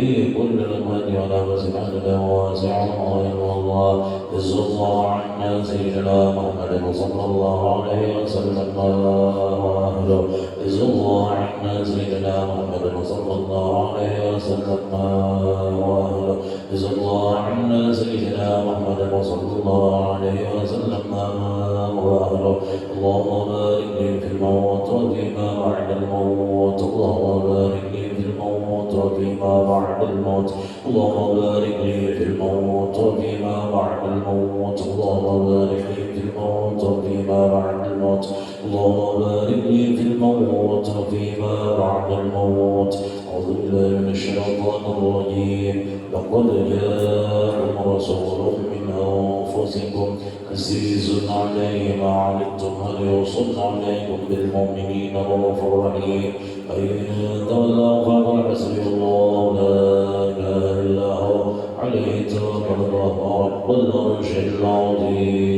في كل الأمهات على مسجد واسع ويرضى الله جز الله عنا سيدنا محمد صلى الله عليه وسلم وأهله جز الله عنا سيدنا محمد صلى الله عليه وسلم وأهله جز الله عنا سيدنا محمد صلى الله عليه وسلم وأهله اللهم بارك لي في الموت وفيما بعد الموت اللهم بارك لي في الموت وفيما بعد الموت اللهم بارك لي في الموت وفيما بعد الموت اللهم بارك لي في الموت وفيما بعد الموت اللهم بارك لي في الموت وفيما بعد الموت أعوذ بالله من الشيطان الرجيم لقد جاءكم رسول من أنفسكم عزيز عليه ما عنتم حريص عليكم بالمؤمنين رؤوف رحيم فإن تولوا فقل حسبي الله لا إله إلا هو عليه توكلت وهو رب العرش العظيم.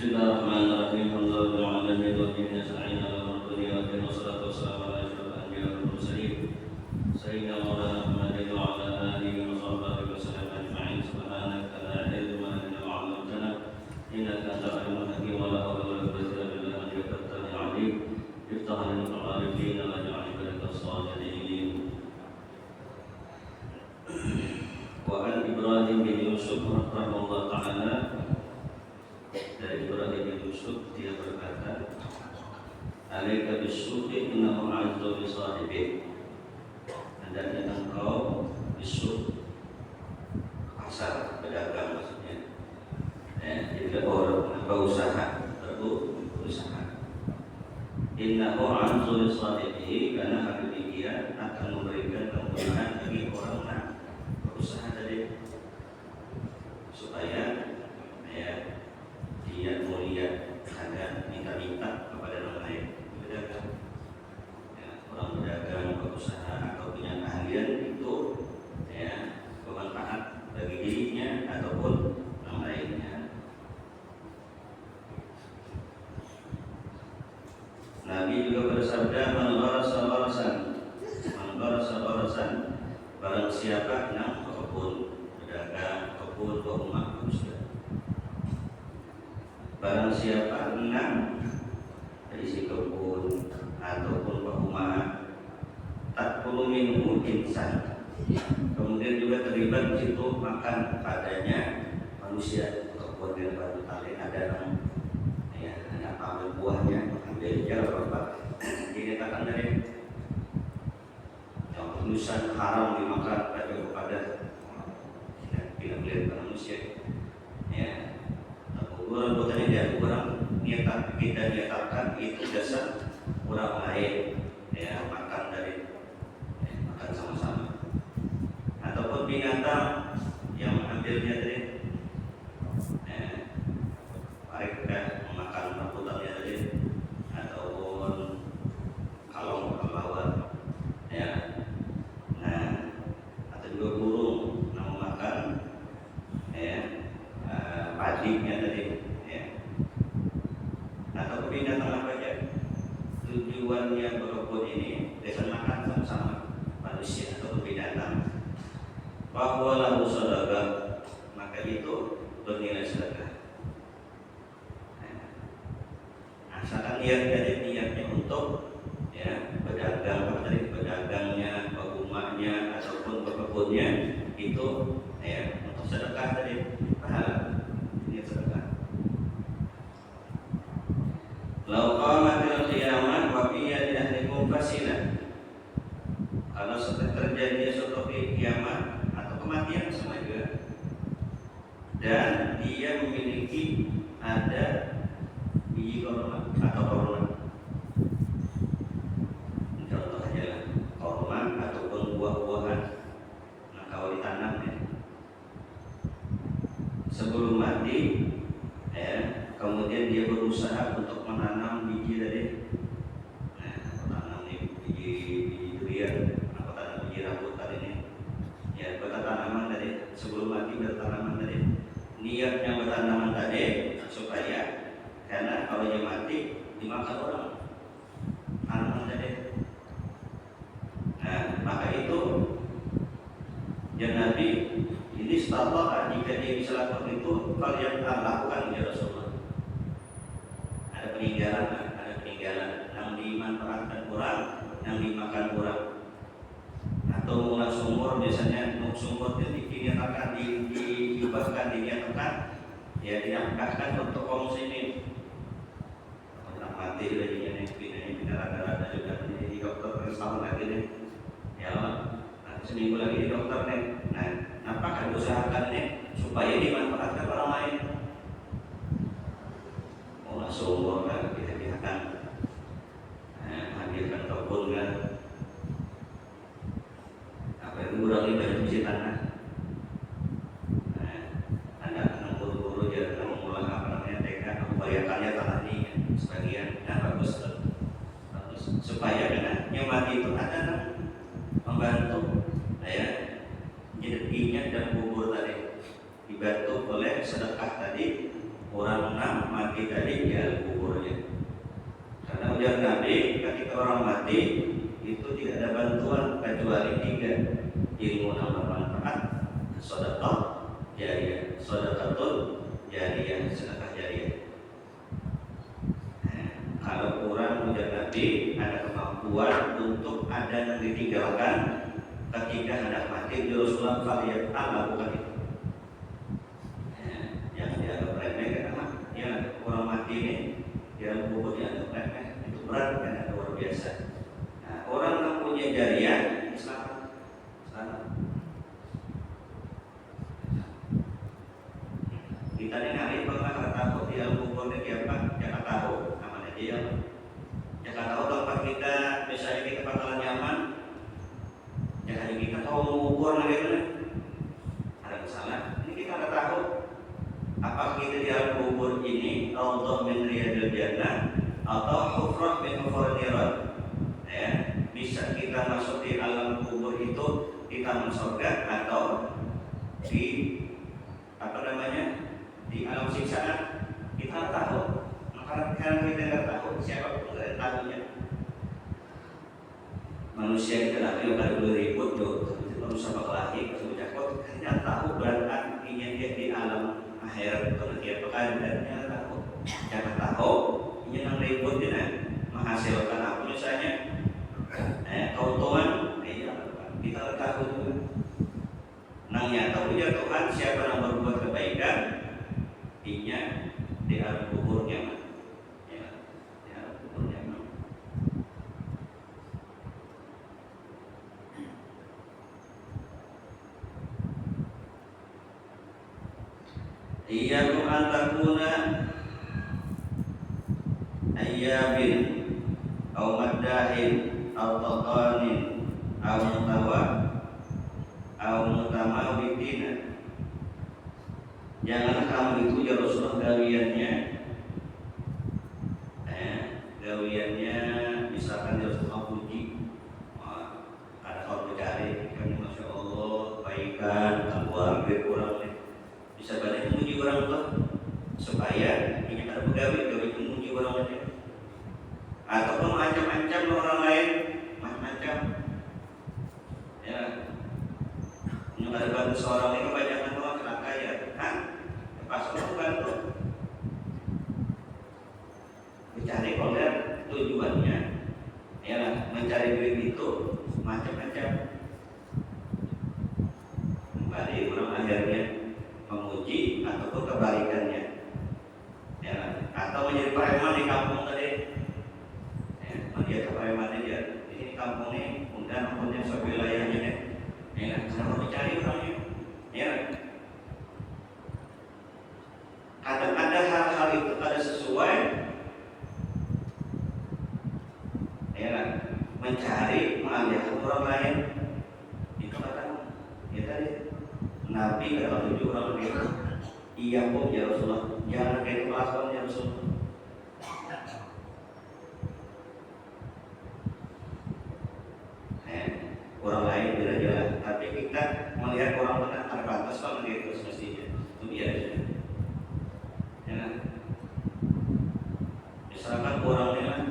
Bismillahirrahmanirrahim. Alhamdulillah wa bihi nasta'in ala umuri dunya wa salatu wassalamu ala asyrafil anbiya'i wal mursalin sayyidina maulana Muhammadin wa ala alihi wa sahbihi wa sallam ajma'in. Subhanaka la ilma lana illa ma 'allamtana innaka antal alimul hakim wa la hawla wa la quwwata illa billah al-aliyyil azim. Iftah lana al-arifin wa ja'alna barakas salihin. Wa an Ibrahim bin Yusuf rahimahullah ta'ala, dari Ibrahim bin Yusuf dia berkata, alaika bisuqi innahu a'udzu bi sahibi. Hendaknya engkau bisuk pasar, pedagang maksudnya. Jadi orang berusaha, berusaha. Innahu a'udzu bi sahibi, karena hal demikian akan memberikan kemudahan bagi orang yang berusaha tadi, supaya dia mulia agar minta-minta kepada orang lain. Berdagang, orang berdagang, berusaha atau punya keahlian itu bermanfaat bagi dirinya ataupun orang lainnya. Nabi juga bersabda, man gharasa gharasan, barang siapa yang kebun, berdagang, kebun, berumah, barang siapa enam isi kebun ataupun perumahan, tak perlu minum insan, kemudian juga terlibat di situ makan padanya manusia. Kebun yang baru kali ada ambil buahnya, ambil jalan apa ini katakan dari yang tulisan haram dimakan kepada tidak boleh manusia. Orang bukannya dia orang niatan kita niatkan itu dasar orang lain makan dari makan sama-sama, ataupun binatang yang mengambilnya dari mereka memakan rambutannya dari, ataupun adiknya tadi, ya. Atau kebinatan apa aja. Tujuannya berkebun ini dengan makan sama-sama manusia atau binatang. Bahwa lahu sedekah, maka itu bernilai sedekah. Asalkan niatnya untuk ya pedagang, pedagangnya, rumahnya ataupun berkebunnya itu ya untuk sedekah tadi, pahala niat sedekah. Lau qamatil qiyamah wa fi yadi ahlikum fasilah. Kalau terjadi suatu kiamat atau kematian sama juga, dan dia memiliki ada biji korma atau korma, contoh aja lah korma ataupun buah-buahan. Nah kalau ditanam ya, sebelum mati ya, kemudian dia berusaha untuk menanam biji tadi. Nah, tanam biji durian, atau tanam biji rambutan ini. Ya, bertanaman tadi sebelum mati bertanaman tadi. Niatnya bertanaman tadi supaya karena kalau dia mati dimakan orang tanaman tadi. Nah, maka itu ya Nabi ini setelah jika dia bisa lakukan itu, kalian akan lakukan ya Rasulullah. Ada peninggalan yang dimanfaatkan kurang, yang dimakan kurang. Atau mulai sumur, biasanya sumur itu dinyatakan dihibahkan, dinyatakan ya dinafkahkan untuk kaum muslimin. Orang mati lagi ini rada-rada juga di dokter setahun lagi nih. Ya, nanti seminggu lagi di dokter nih. Nah, apakah usahakan nih supaya dimanfaatkan orang lain? Mulai sumur kan dihadiahkan, hadirkan kebun kan. Mengurangi dari fungsi tanah. Anda akan buru-buru ya mengulang tekad membayarkannya tanah ini sebagian dan bagus supaya dengan yang mati itu ada membantu ya rezekinya dan kubur tadi dibantu oleh sedekah tadi orang mati tadi ya kuburnya. Karena ujar Nabi ketika orang mati itu tidak ada bantuan kecuali 3: ilmu yang bermanfaat, sedekah jariyah, sedekahul jariyah, sedekah jariyah. Kalau kurang ujar Nabi ada kemampuan untuk ada yang ditinggalkan ketika hendak mati, Rasulullah kalian lakukan itu. Yang dianggap remeh karena ya orang mati ini dia kubur dianggap remeh, itu berat karena luar biasa. Nah, orang yang punya jariyah Islam kita ini hari pernah tahu di dalam kubur ini apa? Jangan tahu namanya dia. Jangan tahu tempat kita, misalnya kita bakalan nyaman. Jangan kita tahu kubur lagi mana. Ada masalah. Ini kita nggak tahu. Apakah kita di dalam kubur ini raudhah min riyadil jannah atau hufrah min hufarir nar? Ya, bisa kita masuk di alam kubur itu di taman surga atau di di alam siksaan. Kita nggak tahu. Maka karena kita nggak tahu, siapa pun nggak tahunya. Manusia kita lagi kalau dulu ribut tuh, manusia bakal lahir ketemu jakot, kita tahu berangkat ingin dia di alam akhirat kalau dia pekerjaannya tahu. Jangan tahu ingin yang ribut dengan menghasilkan apa misalnya keuntungan, kita tahu juga. Nangnya tahu ya Tuhan siapa yang berbuat kebaikan, inya di alam kuburnya, ya, di alam kuburnya. Iyyakum an takuna ayyabin aw maddahin aw taqanin aw mutamawitina. Jangan kamu itu ya Rasulullah gawiannya misalkan ya Rasulullah puji, ada kalau mencari kan Masya Allah baikan keluarga kurang bisa banyak puji orang tuh. supaya ini ada pegawai memuji orang lain ataupun macam-macam orang lain, macam-macam ya. Yang ada bantu seorang ini kebanyakan orang celaka ya kan, pas orang bantu mencari konten tujuannya ya mencari duit itu macam-macam. Kembali orang akhirnya memuji ataupun kebalikannya ya, atau menjadi preman di kampung tadi ya, dia kepreman aja ini kampung ini kemudian punya suatu wilayahnya ya, karena mencari orangnya ya. Kadang ada hal-hal itu ada sesuai ya, mencari mengalihkan orang lain itu kadang ya tadi Nabi kata tujuh orang itu, iya pun ya Rasulullah, jangan kayak kelakuan ya Rasulullah. Orang lain tidak jalan, tapi kita melihat orang benar ada pantas kalau dia terus mestinya itu biasa. Ya, misalkan orang ini lah,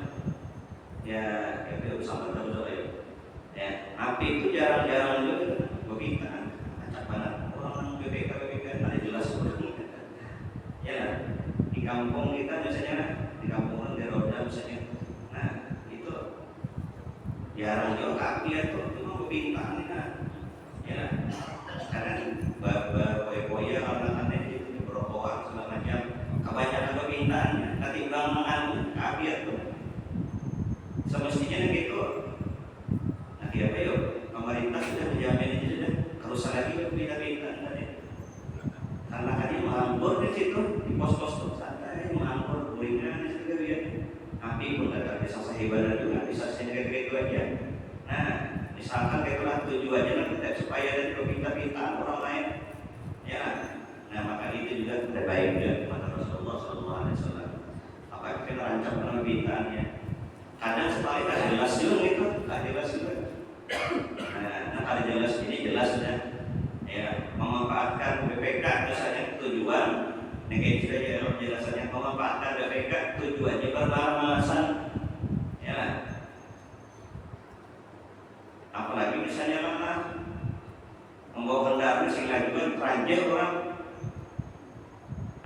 ya kita bersama tahu ya, api itu jarang-jarang juga berbicara, acak banget. BPK ada jelas ya di kampung kita misalnya di kampung di roda misalnya, nah itu jarang juga kaki itu cuma bintang ya karena boya anak-anak itu berokokan segala macam kebanyakan bintangnya nanti bang mengaku kaki itu semestinya gitu. Nanti apa yuk pemerintah sudah menjamin itu sudah kerusakan lagi bintang-bintang tadi. Karena kan dia menghambur di situ di pos-pos santai menghambur kulineran di situ ya. Tapi pun ada bisa ibadah juga bisa sendiri itu aja. Nah, misalkan itulah tujuannya kita supaya dari pinta-pintaan orang lain, ya. Nah maka itu juga tidak baik ya kata Rasulullah SAW. Apakah kita rancang dengan pintaannya? Kadang sekali tak jelas juga itu, tak jelas juga. Nah kalau jelas ini jelas sudah. Ya, memanfaatkan BPK misalnya tujuan negatif saja penjelasannya memanfaatkan BPK tujuannya beralasan ya, apalagi misalnya mana membawa kendaraan sehingga juga teranjak orang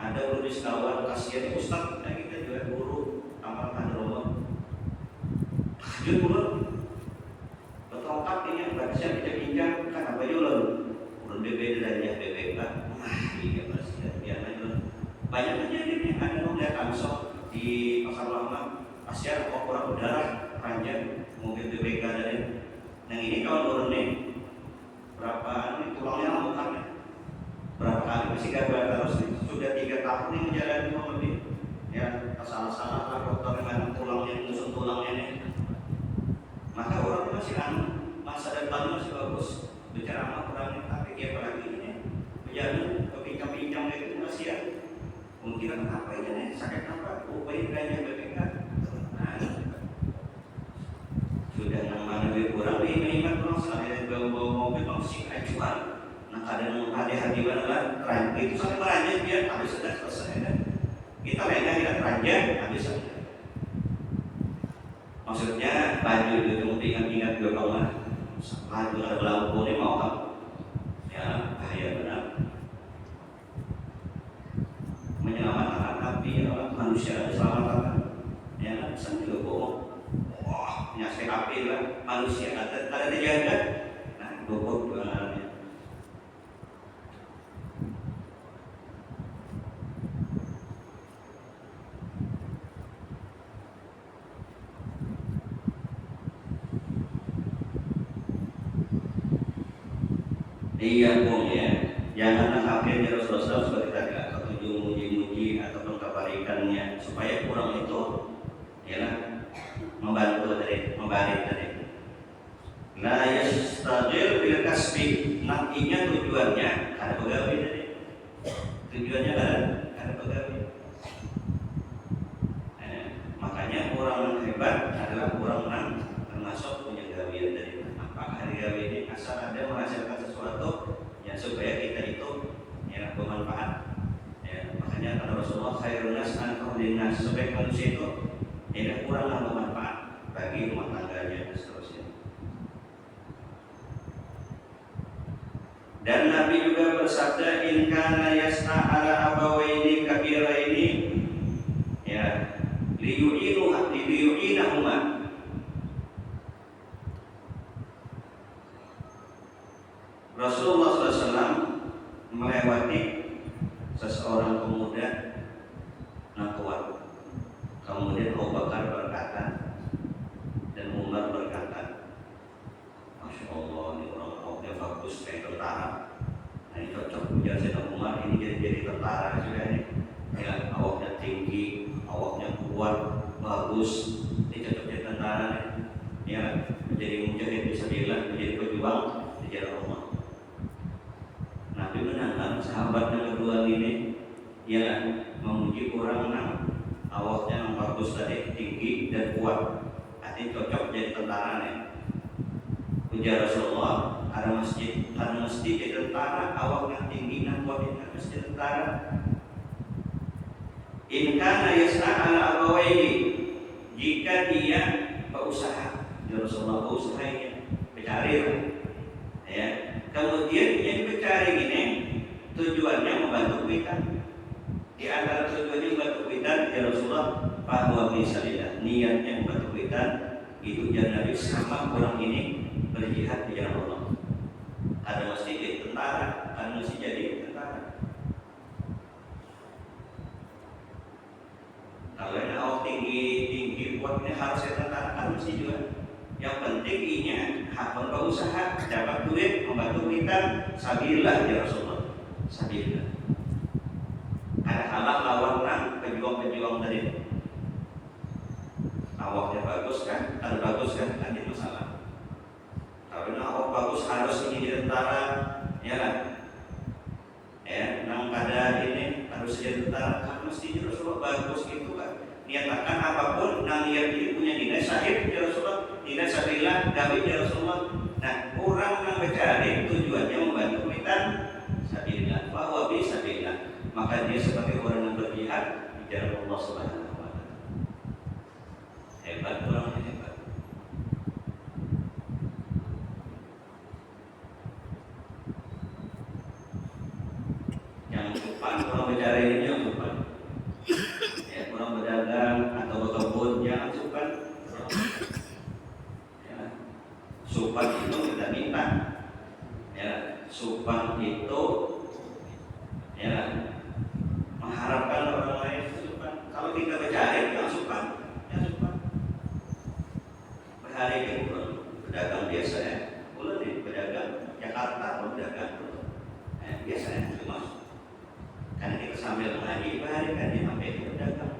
ada guru di sekawan kasihan ustaz nah kita juga guru amal kadrullah tahajud guru bertongkat ini berarti saya bisa pinjam kan apa juga berbeda dari BPK, iya pasti biarlah banyak kejadian ada mobil Kamsok di Pasar Lama, pasti ada orang berdarah panjang mobil BPK dari. Yang ini kalau turun nih berapa ini tulangnya bukan berapa kali mesti gagal terus sudah 3 tahun ini menjalani mobil ya salah-salah lah dokter memang tulangnya musuh tulangnya nih, maka orang masih masa depan masih bagus. Bicara sama orang tapi dia apalagi ini menjamin kepincang-pincang itu masih ya mungkin apa ini sakit apa upaya BPK nah, sudah nama lebih kurang ini kan orang sekali bawa mobil masih acuan nah kadang hati-hati banget keranjang itu sampai keranjang biar habis sudah selesai kan kita lainnya tidak keranjang habis saja maksudnya baju itu ingat-ingat dua kawan laju ada lampu ini mau kamu ya bahaya benar menyelamatkan api manusia diselamatkan ya bisa juga bohong wah nyasih api lah manusia ada dijaga nah bohong banget. Iya pun ya, jangan akhirnya Rasulullah seperti tadi ketujuh muji-muji ataupun kebalikannya supaya kurang itu, ya membantu tadi, membalik tadi. La yastagil bil kasbi, nantinya tujuannya ada pegawai tadi, tujuannya ada pegawai. Makanya orang hebat adalah orang termasuk punya gawian dari apa hari gawe ini asal ada menghasilkan sesuatu yang supaya kita itu ya bermanfaat ya makanya kata Rasulullah khairun linnas, supaya manusia itu tidak kurang bermanfaat bagi rumah tangganya dan seterusnya. Dan Nabi juga bersabda, in kana yas'a ala abawaini kabiraini ya liyu'inahuma. Rasulullah SAW melewati seseorang pemuda nakuat. Kemudian Abu Bakar berkata dan Umar berkata, Masya Allah, ini orang awaknya bagus kayak tentara. Nah ini cocok ujar Sayyidina Umar, ini jadi tentara juga ini. Ya, awaknya tinggi, awaknya kuat, bagus, ini cocok jadi tentara nih. Ya, menjadi mujahid fisabilillah, menjadi pejuang di jalan Allah. Nabi menantang sahabat yang kedua ini, ya memuji orang yang awaknya yang bagus tadi, tinggi dan kuat, artinya cocok jadi tentara nih. Ujar Rasulullah, ada masjid di tentara, awaknya tinggi dan kuat di masjid tentara. In kana yas'a ala abawaini, jika dia berusaha, ya Rasulullah usahanya berkarir, ya. Kemudian yang berkarir ini tujuannya membantu kita. Di antara tujuannya membantu kita, ya Rasulullah, bahwa misalnya niatnya membantu kita itu jangan sama orang ini berjihad di jalan Allah. Ada mesti jadi tentara, ada mesti jadi tentara. Kalau yang awak tinggi kuatnya harus jadi tentara, kan mesti juga. Yang penting inya hak berusaha, dapat duit, membantu kita, sabilillah ya Rasulullah, sabilillah. Ada kalah lawan pejuang-pejuang tadi. Awaknya bagus kan, ada bagus kan, ada masalah. Kalau awak bagus harus ini di tentara, ya kan? Ya, nang pada ini harus jadi tentara, kan mesti Rasulullah bagus gitu kan. Niatakan apapun, nang niat ini punya nilai syahid ya Rasulullah, nilai sabilillah, gawe ya Rasulullah. Nah, orang yang mencari tujuannya membantu kita sabilillah, bahwa bisa sabilillah. Maka dia sebagai orang yang berjihad di jalan Allah Subhanahu wa taala. Hebat orangnya, hebat. Yang depan orang mencari ini yang depan. Ya, orang berdagang atau berkebun jangan supan. Ya, supan itu kita minta. Ya, supan itu ya mengharapkan orang lain supan. Kalau kita bercari jangan supan, ya supan. Berhari ini berdagang biasa ya. Boleh nih berdagang Jakarta atau berdagang biasanya cuma. Karena kita sambil mengaji berhari kan dia sampai berdagang.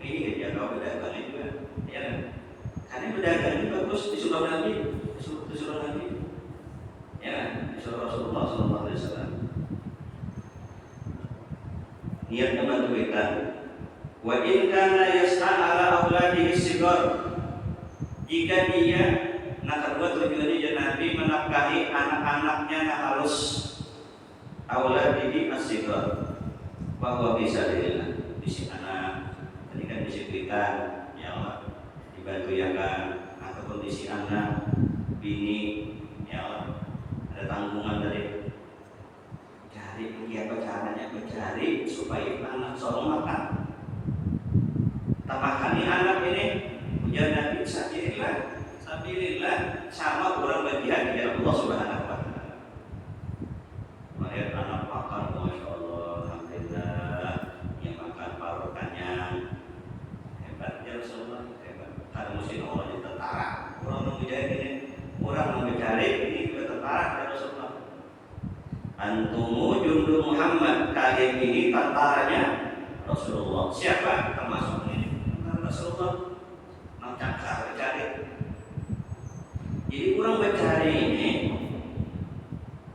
Ini dia kalau berdagang itu ya. Karena berdagang itu bagus disuruh Nabi, disuruh Nabi. Ya, disuruh Rasulullah SAW. Niat membantu kita. Wa in kana yas'a ala auladihi sigar, jika dia nak kedua tujuannya jadi Nabi menafkahi anak-anaknya yang halus, auladihi as-sigar, bahwa bisa dilihat bisi anak, ketika bisi kita ya Allah dibantu ya kan, atau kondisi anak bini ya Allah ada tanggungan dari apa caranya mencari supaya anak seorang makan. Tambahkan anak ini ujar Nabi sabilillah sama orang berjihad di jalan Allah Subhanahu wa taala. Melihat anak makan, masya Allah, alhamdulillah, yang makan parutannya hebat ya Rasulullah, hebat. Karena mesti orang di tentara, orang berjihad ini, orang mencari ini juga tentara ya Rasulullah. Antumu jundu Muhammad, kalian ini tentaranya Rasulullah. Siapa? Termasuk ini Rasulullah. Cakar mencari. Jadi orang mencari ini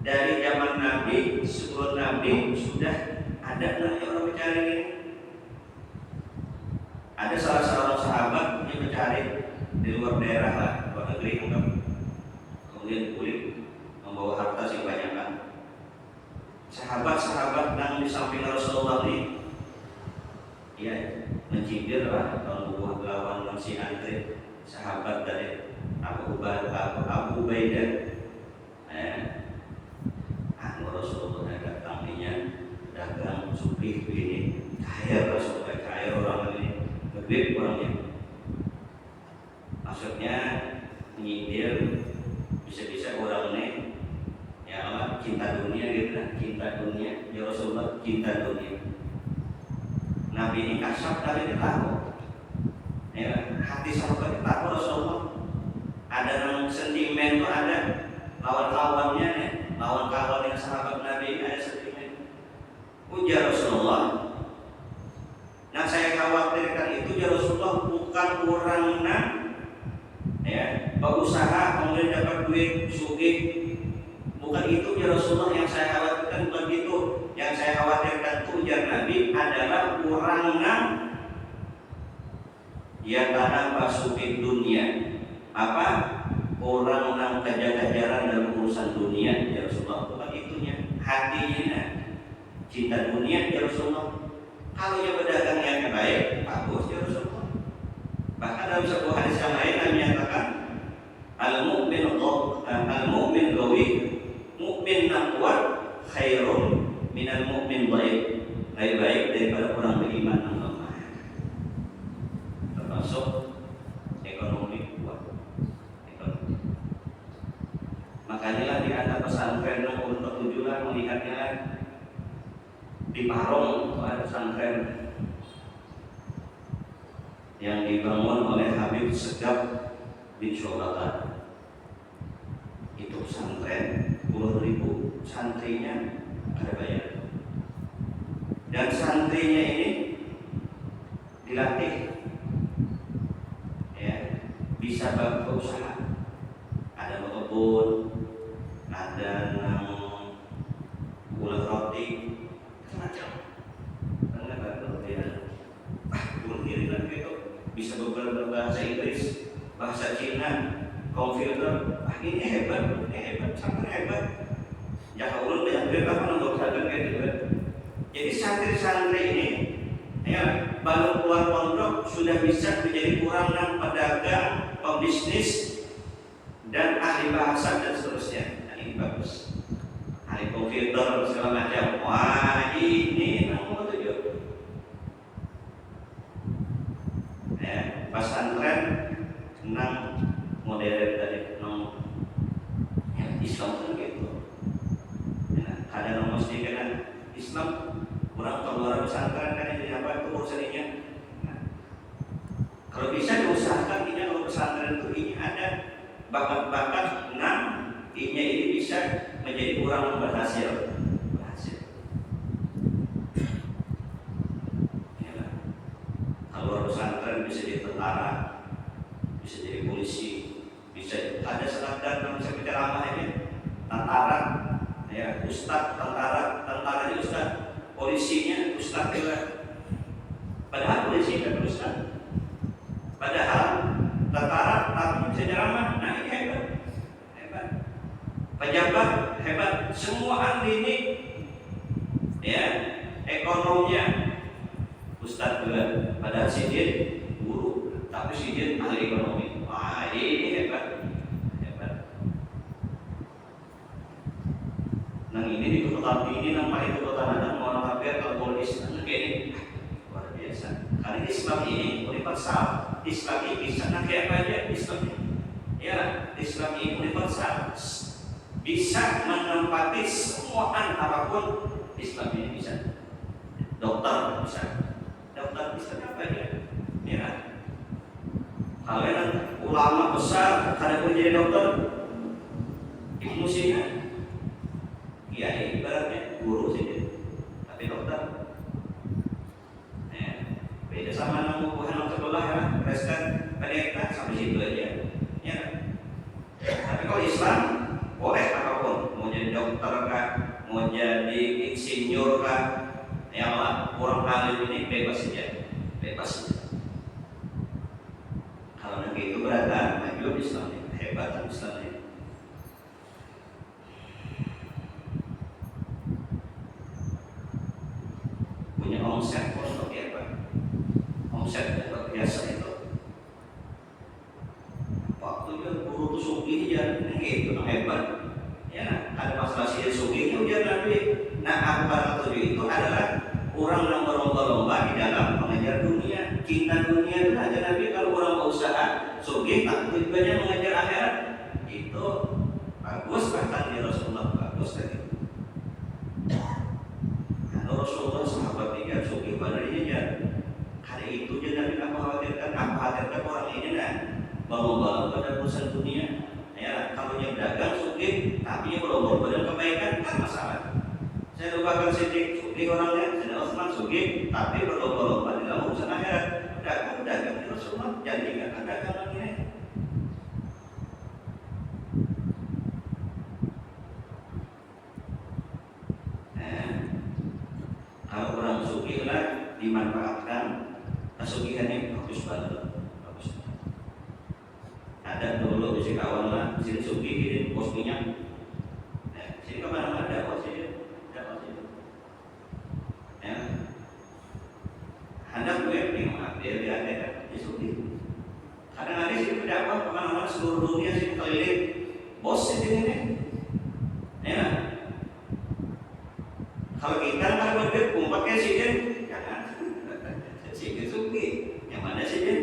dari zaman Nabi, sebelum Nabi sudah ada namanya orang mencari ini. Ada salah seorang sahabat yang mencari di luar daerah lah, luar negeri kemudian pulih membawa harta yang banyak kan. Sahabat-sahabat yang di samping Rasulullah ini, ya mencibir lah tahun buah lawan si Andre sahabat dari Abu Ubaidah. Rasulullah datang dagang supih begini, kaya Rasulullah, kaya orang ini, lebih orangnya. Maksudnya nyindir bisa-bisa orang ini ya Allah cinta dunia gitu kan, cinta dunia ya Rasulullah, cinta dunia. Nabi ini kasar dari tahu ya, hati sahabat tahu Rasulullah ada yang sentimen tuh, ada lawan-lawannya ya, lawan kawan yang sahabat Nabi ada sentimen. Ujar Rasulullah, nah saya khawatirkan itu ya Rasulullah bukan orangnya ya berusaha kemudian dapat duit sugih, bukan itu ya Rasulullah yang saya khawatirkan, bukan itu yang saya khawatirkan. Itu ujar Nabi adalah orangnya ya tanah pasugih dunia, apa orang yang kejar-kejaran dalam urusan dunia ya Rasulullah, bukan itunya, hatinya cinta dunia ya Rasulullah. Kalau yang berdagang yang baik bagus ya Rasulullah. Bahkan dalam sebuah hadis yang lain Nabi menyatakan al-mu'min qawi, mukmin yang kuat khairun minal mu'min dhaif, lebih baik daripada orang beriman yang lemah. Termasuk ekonomi kuat. Makanya lah di antara pesantren yang untuk tujuan melihatnya di Parong ada pesantren yang dibangun oleh Habib Segaf bin Syobatan. Itu pesantren 10.000 santrinya ada bayar, dan santrinya ini dilatih ya bisa berusaha, ada berkebun, ada yang bulan roti macam karena dia bulan diri lagi itu bisa berbahasa Inggris, bahasa Cina, komputer. Ini hebat, sangat hebat. Jangan ulun banyak duit apa nambah sadar kayak gitu. Jadi santri-santri ini ya baru keluar pondok sudah bisa menjadi orang pedagang, pembisnis, dan ahli bahasa dan seterusnya. Nah, ini bagus. Ahli komputer segala macam. Wah, ini nomor 7. Ya, pesantren 6 modern tadi, 6 ya, Islam kan gitu. Ya, ada nomor sedikit kan Islam kurang keluar pesantren kan ini apa itu urusannya. Nah, kalau bisa diusahakan ini kalau pesantren itu ini ada bakat-bakat 6 ini bisa menjadi orang berhasil. Ya, kalau pesantren bisa jadi tentara, bisa jadi polisi, bisa ada selatan yang bisa berceramah ini, tentara, ya ustad, tentara ini ustad, polisinya ustad juga. Padahal polisi dan ustad, padahal tentara tapi bisa ceramah. Nah ini hebat. Pejabat hebat, semua ahli ini, ya ekonominya ustad juga. Padahal si dia guru, tapi si dia ahli ekonomi. Wah ini hebat. Nah ini di kota ini namanya itu kota Padang, orang kafir kalau boleh Islam kayak ini luar biasa. Karena Islam ini universal. Islam ini bisa kayak apa aja Islam ini. Ya Islam ini universal, bisa menempati semua apapun. Islam ini bisa. Dokter bisa apa aja. Ya. Kalian ulama besar, kalian pun jadi dokter, ilmu sih, ya ibaratnya guru sih, tapi dokter. Ya. Beda sama nama buah sekolah ya, reskan pendeta sampai situ aja. Ya. Tapi kalau Islam boleh apapun, mau jadi dokter kah, mau jadi insinyur kah, ya Allah, orang alim ini bebas saja. Kalau nanti itu berada maju Islam ini, hebat Islam ini. Punya omset pondok ya Pak, para ketujuh itu adalah orang yang berlomba-lomba di dalam mengejar dunia, cinta dunia. Itu aja Nabi kalau orang berusaha sugih tak tujuannya mengejar akhirat itu bagus, bahkan ya Rasulullah bagus tadi. Nah, Rasulullah sahabat tiga sugih pada dia hari itu je Nabi khawatirkan orang ini kan berlomba pada urusan dunia. Ya, kalau yang dagang sugih tapi yang berlomba pada kebaikan kan masalah. Saya lupakan sedikit sugih orangnya, saya Utsman sugih tapi berlomba-lomba di dalam urusan akhirat. Dagang Rasulullah janjikan dagangan ini. Kalau orang sugih lah dimanfaatkan, kesugihannya bagus banget, bagus. Ada dulu di kawan lah, sini sugih, ini pos minyak. Sini kemana-mana ada pos ini. Ya, hendak gue mengambil dia ada disugi. Kadang-kadang sih berdakwah kemana-mana seluruh dunia sih keliling. Bos sih ini, ya. Kalau kita kan berdua kumpulnya sih kan, jangan. Sih sugi. Yang mana sih kan?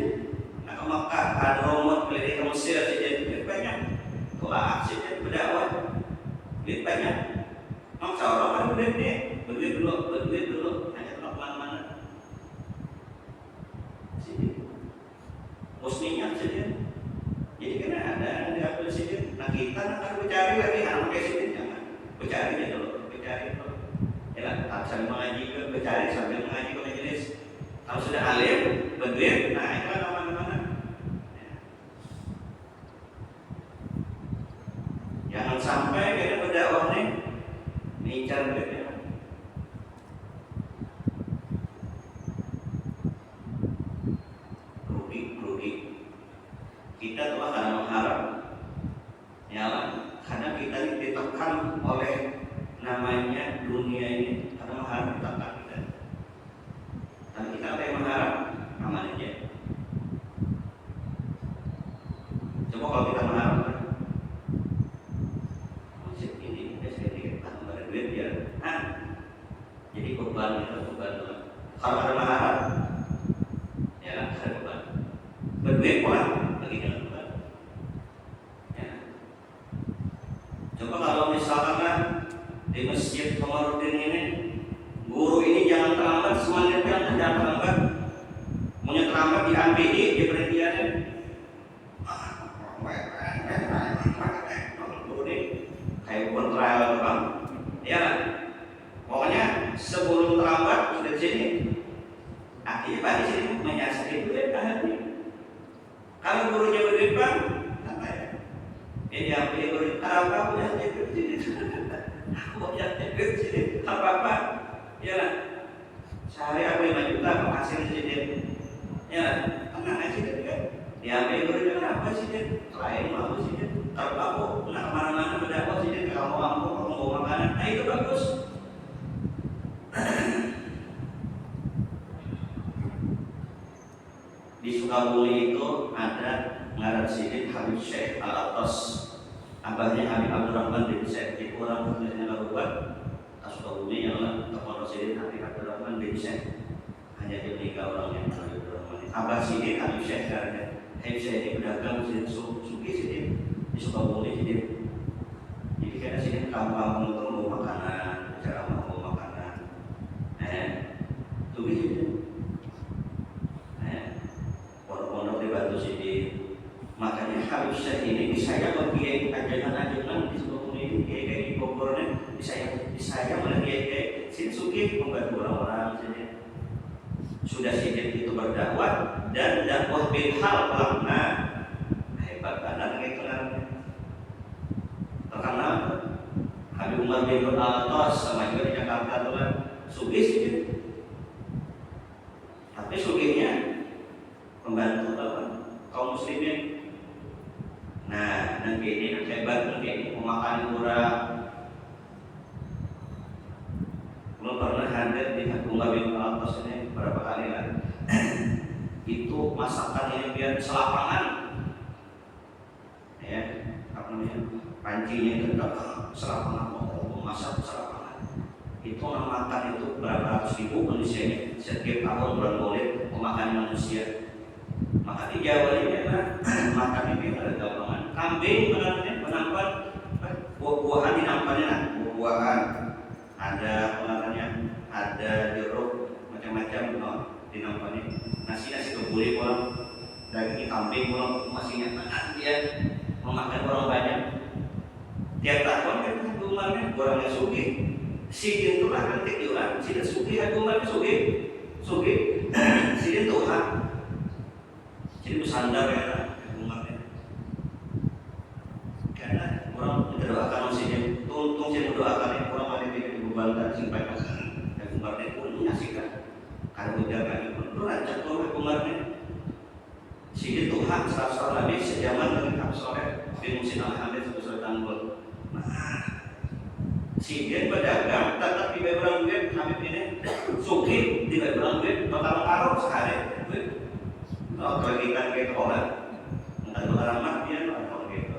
Nak ke Makkah, ada Roma keliling ke Mesir sih kan, banyak. Kelak sih kan berdakwah, banyak. Maksa orang kan berduit dulu, hanya tolak mana-mana. Sini, muslinya saja. Jadi kena ada diambil sini. Nah kita akan mencari lagi anak kayak sini jangan. Mencari dulu. Ya lah, sambil mengaji mencari sambil mengaji ke majelis. Kalau sudah alim, berduit, nah itu kan mana-mana. Jangan sampai kita berdakwah nih mengincar duitnya. Rugi. Kita telah karena mengharap, ya lah, karena kita ditekan oleh namanya dunia ini, karena mengharap ditekan kita. Dan kita apa yang mengharap aman aja. Coba kalau kita mengharap ini tambah duit ya, jadi beban. Kalau ada mengharap, ya ada beban. Berduit pulang lagi dengan beban. Ya. Coba kalau misalkan di masjid Komarudin ini, guru ini jangan terlambat, semuanya jangan terlambat. Maunya terlambat diambil di perhentiannya. Guru ini kayak kontrol bang, ya lah. Pokoknya sebelum terlambat sudah di sini. Akhirnya pada sini menyiasati duit akhirnya. Kalau gurunya berduit bang, apa ya? Ini yang pilih guru apa punya duit sini? Aku punya duit sini apa? Ya lah. Sehari aku 5 juta hasil sini. Ya lah. Tenang aja kan? Diambil gurunya apa sih dia? Selain mau sih dia. Kalau aku nak kemana-mana berdakwah sih dia. Kalau mau bawa makanan, nah itu bagus. Di Sukabumi itu ada ngaran Sidin Habib Syekh Al-Atas, abahnya Habib Abdurrahman bin Syekh. Itu orang tulisnya Larubat Sukabumi yang lah kepada Sidin Habib Abdurrahman bin Syekh. Hanya dia meninggal orangnya Habib Abdurrahman. Abah Sidin Habib Syekh karena Habib Syekh ini pedagang Sidin Suki Sidin di Sukabumi Sidin. Jadi karena Sidin kampung untuk membawa makanan, cara membawa makanan. Suki Sidin. Pondok dibantu sini, makanya Habib Syekh ini disayang oleh kiai ajaran-ajaran di Sukabumi ini, kiai di Bogor ini disayang oleh kiai sini suki membantu orang-orang sini. Sudah sini itu berdakwah dan dakwah bilhal pelakna hebat banget kayak kenalnya. Terkenal Habib Umar bin Al-Atas sama juga di Jakarta tuh kan suki sih, tapi sukinya membantu kaum muslimin. Nah, nanti ini hebat, nanti ini memakan murah. Belum pernah hadir di Umar bin Al-Atas ini berapa kali lah. Itu masakan yang biar selapangan, ya, apa namanya, pancinya itu selapangan, mau masak selapangan. Itu orang makan itu berapa ratus ribu manusianya setiap tahun bulan Maulid memakan manusia. Maka di Jawa ini adalah makan ini ada gampangan kambing menampan buah-buahan dinampannya, buah-buahan ada pengarannya, ada jeruk macam-macam dinampannya, nasi kebuli orang daging kambing orang masihnya dia memakan orang banyak. Tiap tahun kan umarnya orangnya sugih, sidin tuh lah nanti diulang, sidin sugih, umarnya sugih, sidin Tuhan, sidin sandar ya umarnya. Karena orang mendoakan sidin, tuntung sidin mendoakan ya orang ada di bebankan sampai makan, dan umarnya pun menyaksikan. Karena ujar lagi pun rancak tuh umarnya. Sidin Tuhan serasa Nabi sejaman dengan Absoleh di musim Al-Hamid sebesar tanggul. Nah, sidin pedagang tetap di beberapa duit Habib ini suki di beberapa duit total karo sehari duit. Oh, kalau kita kayak orang nggak ada ramah dia atau gitu.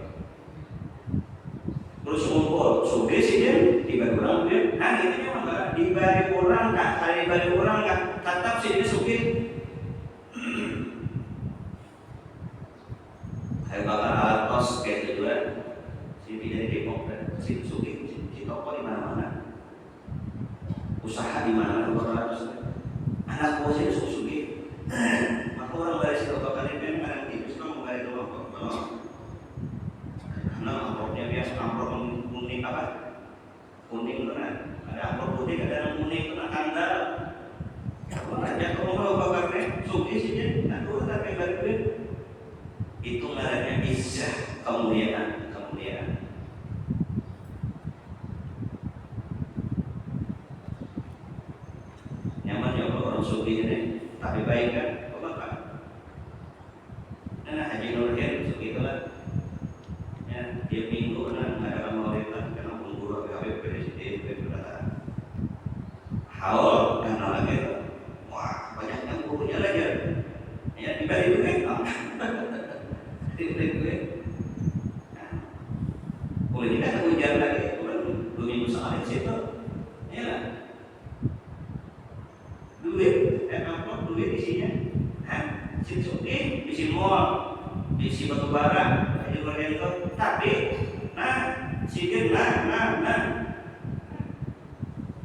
Terus ngumpul suki sidin di beberapa duit. Nah itu memang dibagi orang nggak, kali dibagi orang nggak, tetap sidin suki. Saya bakal alat kos kayak gitu kan, si tidak di Depok dan si Sugi, si toko di mana-mana, usaha di mana-mana 200. Anak buah saya Sugi, maka orang dari si toko kali ini kadang tipis kan menggait kelompok, karena amplopnya biasa amplop kuning apa, kuning tu kan, ada amplop putih, ada yang kuning tu kan kandal. Kalau aja kalau mau bakar nih Sugi sih dia, nak turun tapi balik duit. Itu namanya izzah, kemuliaan. Nyaman ya kalau orang sufi ini, tapi baik kan? Kok bapak? Nah, Haji Nurhid sufi itu lah. Ya, dia minggu kan ada maulid lah, karena pengguru Habib Presiden berkata, haul karena lagi, wah banyak yang gurunya lagi. Ya dibagi duit, diberi duit. Boleh tidak ada hujan lagi, kurang 2 minggu sekali situ, ya lah. Duit, amplop duit isinya, Suki, isi mall, isi batu bara, di bagian itu. Tapi, sikit,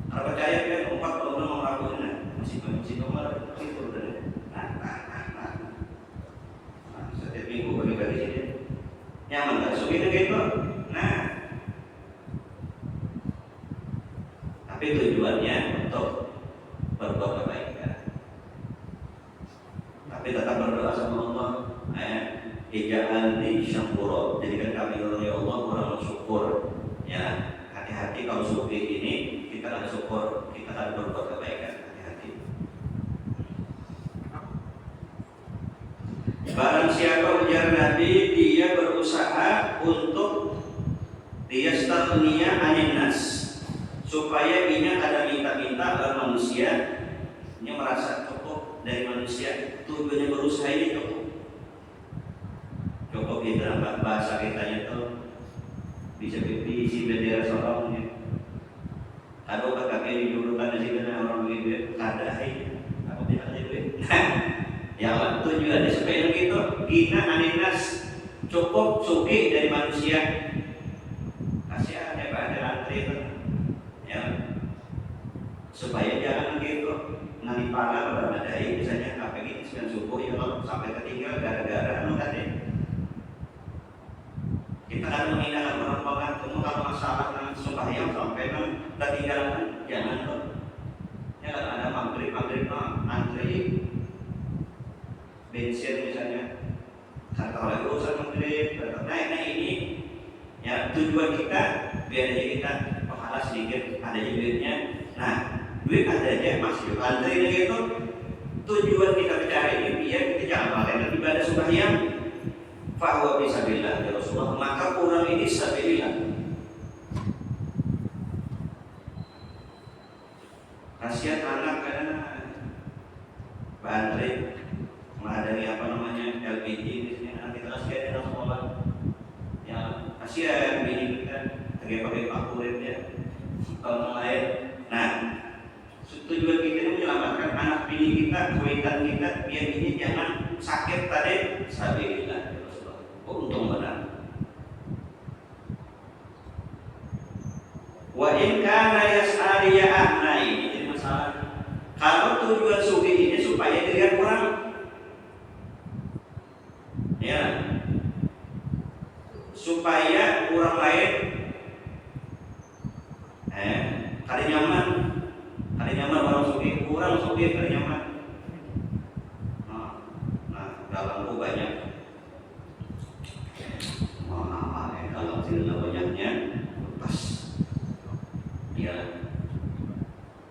kalau percaya kan 4 tahun mau melakukan, masih nomor itu udah. Setiap minggu bagi-bagi sini, nyaman tak Suki itu gitu. Tapi tujuannya untuk berbuat kebaikan. Tapi tetap berdoa sama Allah. Ija'al li syakura. Jadikan kami ya Allah orang bersyukur. Ya, hati-hati kalau sufi ini kita akan syukur, kita akan berbuat kebaikan. Hati-hati. Barang siapa ujar Nabi dia berusaha untuk dia startnya aninas, supaya ini ada minta-minta oleh manusia, ini merasa cukup dari manusia, tujuannya berusaha ini cukup itu apa bahasa kitanya itu bisa diisi bendera seorang ini. Kalau kakek dijurukan di sini orang begitu, kadai, apa tidak ada duit. Ya tujuannya supaya gitu, kita aninas cukup suki dari manusia. Kasihan ya Pak, ada antri itu. Ya, supaya jangan gitu nanti pala berbadai misalnya apa gitu 9 subuh ya kalau sampai ketinggal gara-gara tadi kita akan menghina orang pengantin kalau masalah dengan sembahyang sampai ketinggalan jangan tuh ya kan ada maghrib antri bensin misalnya kata oleh urusan maghrib nah ini ya tujuan kita biar aja kita pahala sedikit adanya duitnya. Nah duit adanya masih antri gitu. Tujuan kita bicara ini biar kita jangan melakukan ibadah sembahyang. Fahuwa fisabilillah ya Rasulullah, maka orang ini sabilillah. Kasihan anak karena antri menghadiri apa namanya LPG di anak kita kasihan dalam sekolah. Ya kasihan ini kita pakai pakurit ya kalau lain. Nah Tujuan kita ini menyelamatkan anak bini kita, kawinkan kita, biar ini jangan sakit tadi sabilillah. Oh, untung benar. Wa in kana yas'ariya'ah. Nah, ini jadi masalah. Kalau tujuan sugi ini supaya dilihat orang, ya, supaya orang lain kali nyaman orang sugi, kurang sugi kali nyaman. Nah, dalamku banyak. Dalam sini banyaknya pas. Ya,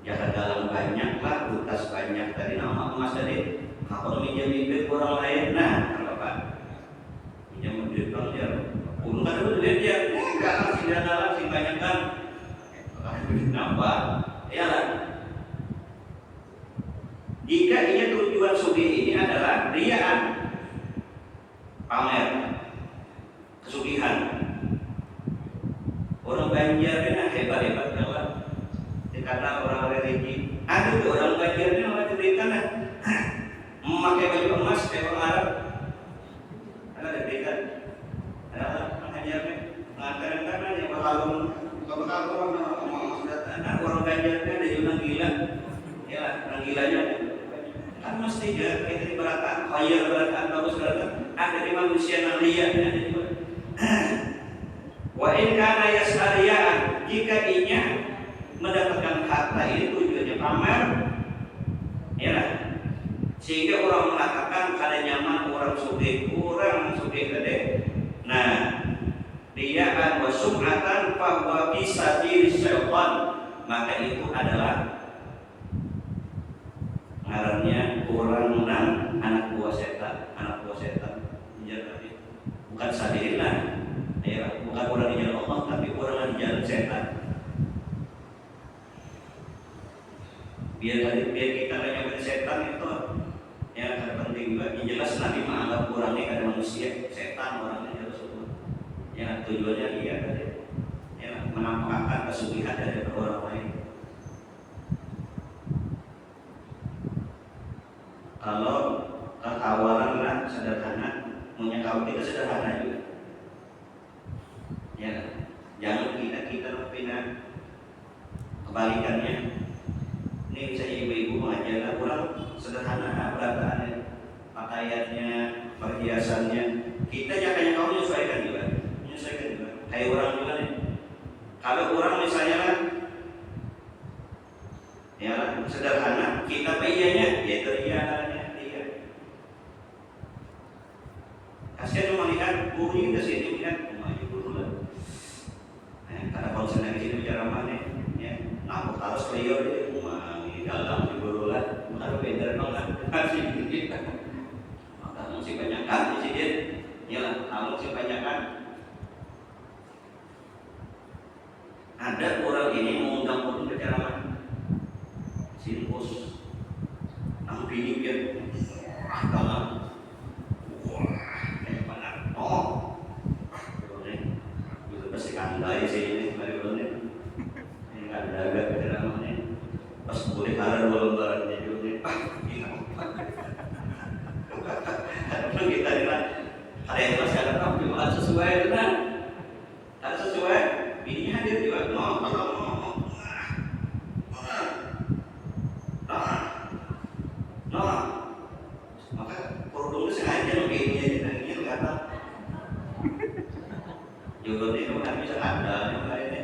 jaga dalam banyak lah, utas banyak dari nama emas tadi. Kalau minjam bibir orang lain, nah, apa? Minjam bibir orang dia, urung kan dulu dia, enggak sih dalam sih banyak kan. Kenapa? Ya lah. Jika ia tujuan sugi ini adalah riaan, pamer, kesugihan. Orang Banjar ini hebat-hebat kawan. Karena orang religi. Ada tuh orang Banjar ini orang cerita memakai baju emas kayak orang Arab. Ada cerita. Ada mengajarnya mengatakan karena yang bakal orang Banjar ini ada juga gila. Ya, orang gilanya kan mesti juga kita di berataan, kaya berataan, bagus berataan. Ada di manusia yang liar, ada di wa in kana yas'ariya'an, jika inya mendapatkan harta ini tujuannya pamer, ya, sehingga orang mengatakan kada nyaman orang sugih gede. Nah, riya'an wa sum'atan fa huwa fi sabil syaitan, maka itu adalah ngarannya orang menang anak buah setan, bukan sabilillah. Ya, bukan orang di jalan Allah, tapi orang di jalan setan. Biar kita banyak setan itu, ya ada penting juga. Yang jelas Nabi menganggap orangnya ada manusia, setan orangnya harus semua. Ya tujuannya dia tadi, ya menampakkan kesugihan dari orang lain. Kalau awalan sederhana, menyangkau kita sederhana juga. Ya, jangan kita pindah kebalikannya. Ini bisa ibu-ibu mengajar orang sederhana berataannya, pakaiannya, perhiasannya. Kita jangan kau menyesuaikan juga. Kayak orang juga nih. Kalau orang misalnya ya sederhana, kita payahnya ya teriakannya dia. Kasihan melihat gurunya ke sini lihat karena kalau saya di sini bicara mana, ya, aku harus beliau di rumah di dalam di burulah, harus beda nolak, masih kita, maka mesti banyakkan di sini, ya, kalau mesti banyakkan. Ada orang ini mengundang pun bicara mana, simpus, namun ini biar dalam, kayak mana, pasti kandai sih mari boleh ini ada agak ceramahnya pas boleh ada 2 lembaran jadi boleh karena kita bilang ada yang masih ada tapi malah sesuai benar tak sesuai bininya hadir juga maka produknya sengaja begini aja dan ini kata juga ini kan bisa ada yang lainnya.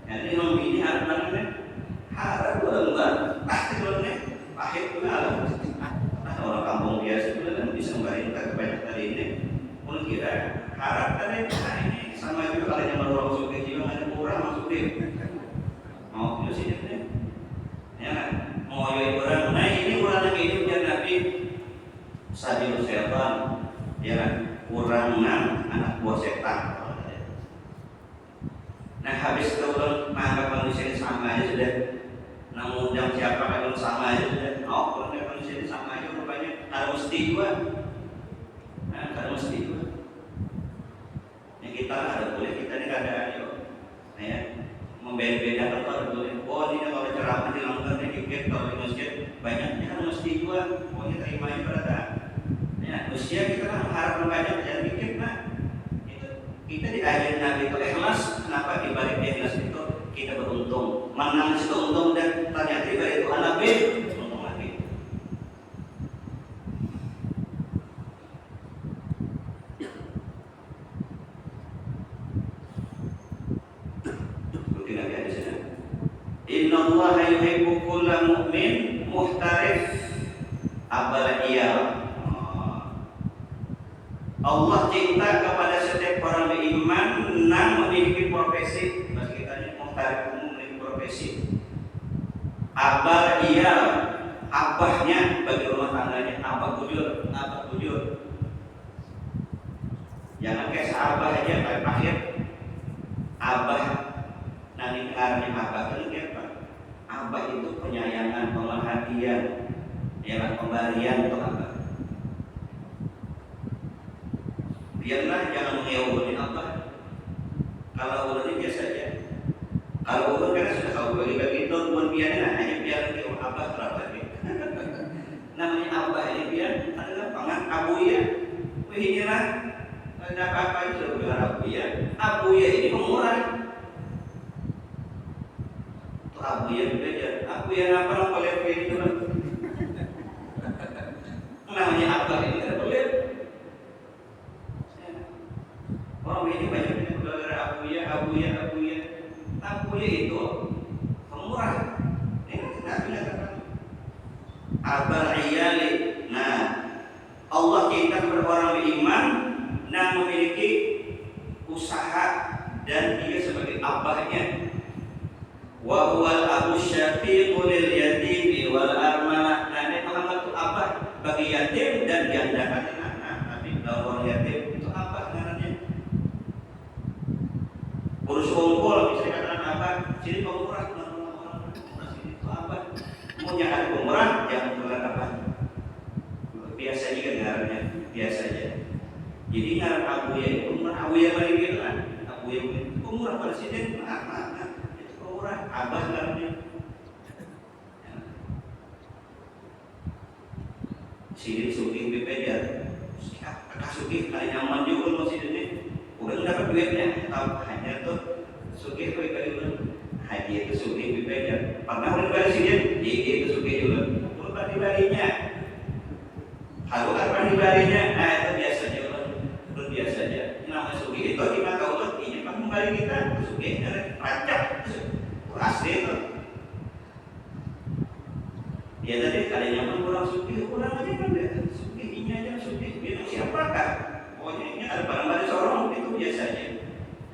Jadi yang ini harganya harga 2 lembar, pasti loh pahit juga lah. Nah, orang kampung biasa juga kan bisa membayar kita kebanyakan tadi ini. Mungkin kira harap tadi ini sama juga kalau yang orang suka juga ada kurang masuk deh. Mau di sini nih, ya mau yang orang. Nah ini orang lagi ini biar Nabi sabil setan, ya kurang anak buah setan. Nah habis itu orang menganggap manusia ini sama aja sudah. Namun yang siapa kalau sama aja sudah. Oh kalau manusia ini sama aja rupanya. Kalau mesti juga. Nah kalau mesti juga. Yang kita ada boleh kita ini keadaan yuk. Nah ya membeda-bedakan kalau boleh. Oh ini kalau ceramah dilanggar ini dikit tapi kalau di masjid banyaknya kan mesti juga mau terima ibadah. Ya, usia kita kan harap banyak jangan dikit nah. Itu kita diajarin Nabi itu ikhlas. Kenapa dibalik ikhlas itu kita beruntung? Mana itu untung dan ternyata dibalik itu anak untung lagi. Ikuti lagi di sana. Innallaha yuhibbu kulla mu'min muhtarif abaliyah. Allah cinta kepada setiap orang beriman yang memiliki profesi. Mas kita ini muhtarif memiliki profesi. Abaliyah, abahnya bagi rumah tangganya, abah bujur, abah bujur. Jangan kayak sahabat aja kayak akhir. Abah nanti artinya abah itu apa? Abah itu penyayangan, pemerhatian, ya pemberian untuk abah. Biarlah jangan mengeluh abah. Kalau ulun biasa saja. Kalau ulun kan sudah tahu bagi-bagi itu pun biarlah hanya biar mengeluh abah terapa ini. Namanya abah ini biar adalah pangan abuya. Inilah ada apa itu biar abuya. Abuya ini pemurah. Abuya belajar. Abuya apa yang boleh itu? Namanya abah ini tidak boleh. Orang ini banyak yang belajar abuya itu pemurah. Ini tidak bilang abal iyali. Nah, Allah cinta kepada orang beriman yang memiliki usaha dan dia sebagai abahnya. Wa huwal abu syafiqu lil yatimi wal armalah. Nah, ini Muhammad itu abah bagi yatim dan janda. Tapi kalau yatim itu abah namanya. Urus kumpul bisa dikatakan abah. Sini pemurah, sini itu abah. Mau nyari pemurah jangan pernah abah. Biasa juga ngarannya, biasa aja. Jadi ngaran abuya itu pemurah, abuya balik gitu kan. Abuya itu pemurah presiden, itu pemurah, abah ngarannya. Sini sugih bepejar, kakak sugih kali nyaman juga masih ini. Udah dapat duitnya, tahu hanya tuh sugih kali haji itu sugih bepejar. Pernah udah balik sini, itu sugih juga. Udah balik-baliknya. Kalau apa dibarinya, itu biasa aja, belum biasa aja. Nama sugi itu di mata Allah, ini pak kembali kita sugi dari rancak, asli itu. Dia tadi kalau nyaman kurang sugi, kurang aja kan deh. Sugi ini aja sugi, bilang siapakah? Pokoknya ini ada barang-barang seorang itu biasa aja.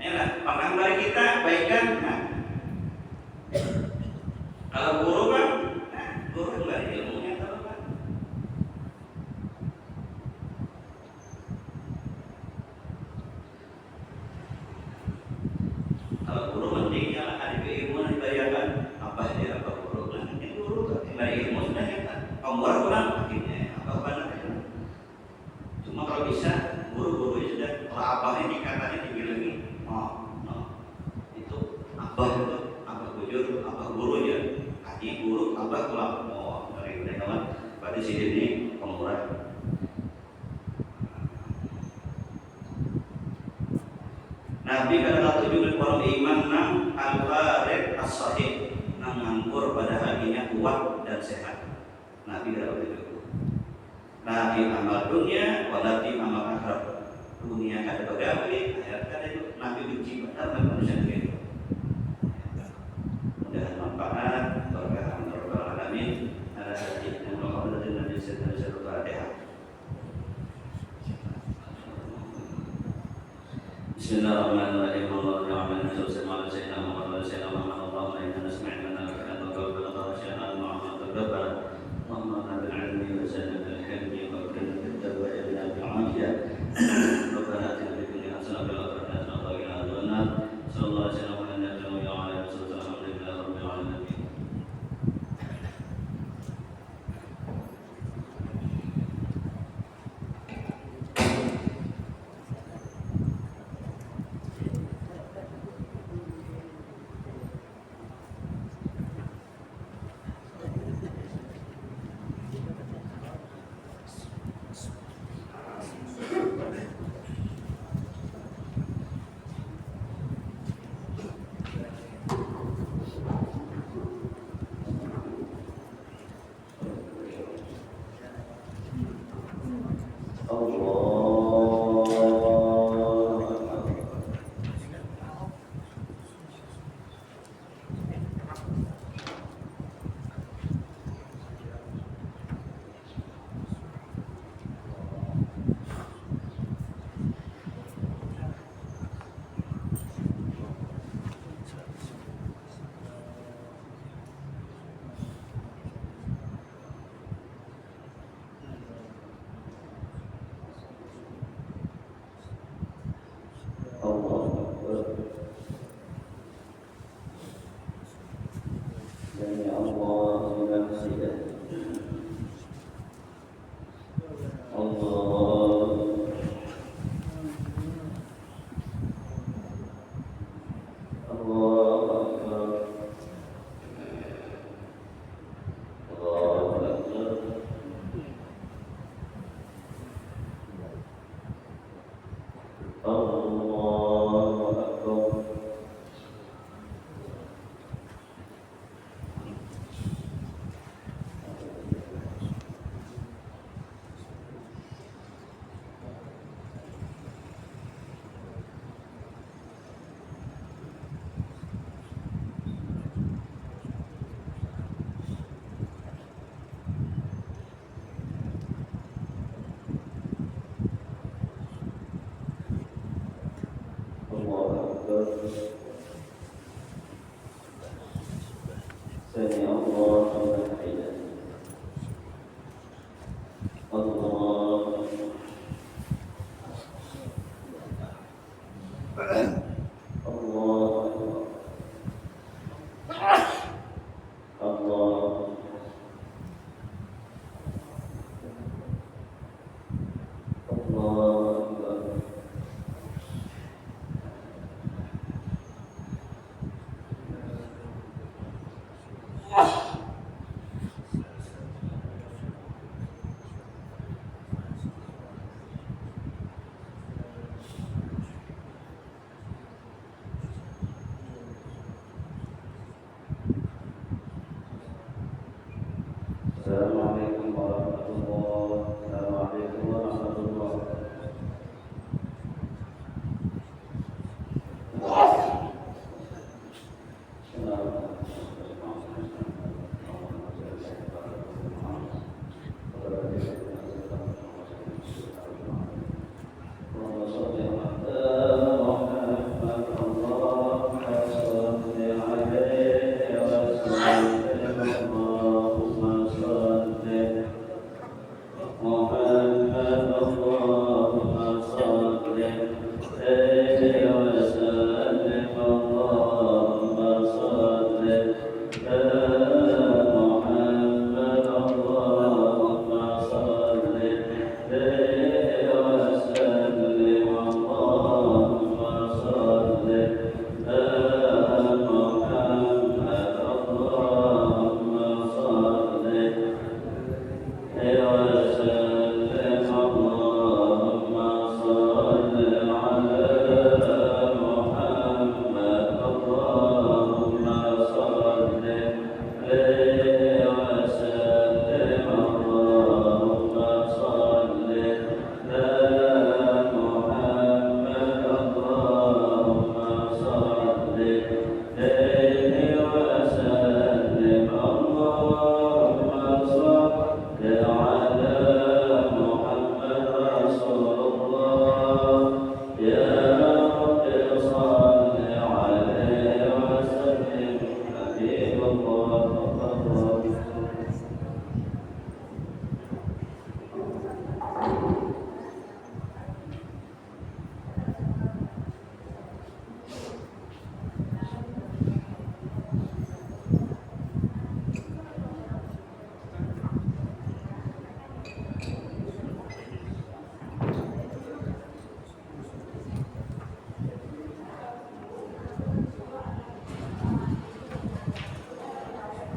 Ini lah, pernah kembali kita baikkan. Nah, kalau guru kan, guru kembali ilmunya kalau kan. Kalau guru pentingnya lah ada keilmuan dibayarkan apa dia apa guru kan ini guru tuh tinggal ilmu sudah ya kan pemurah kurang akhirnya apa aja. Cuma kalau bisa guru sudah kalau abahnya dikatanya tinggi lagi itu abah bujur abah guru ya artinya guru abah pulang dari kawan pada sini ini pemurah. Nabi kata tujuh orang iman nang al-farid as-sahih nang nganggur pada hatinya kuat dan sehat. Nabi kata tujuh. Nabi amal dunia, walati amal akhirat. Dunia kata pegawai, akhirat kata itu. Nabi benci pada manusia itu. Mudah manfaat, berkah rabbal alamin. Ala sayyidina Muhammadin Nabi sallallahu alaihi wasallam. Bismillahirrahmanirrahim. Allahumma salli ala sayyidina Muhammad wa sayyidina Muhammad. Allahumma inna nasma'na laka wa qawlana khashyana Muhammad rabbana. Allahumma bil 'ilmi wa zidna bil hilmi wa akrimna bit taqwa wa bil 'afiyah. Rabbana atina fid dunya hasanah wa fil akhirati hasanah wa qina adhaban nar. Sallallahu alaihi wa sallam ala nabiyyina wa ala alihi wa sahbihi alhamdulillahi rabbil alamin. Assalamualaikum warahmatullahi wabarakatuh. Ayo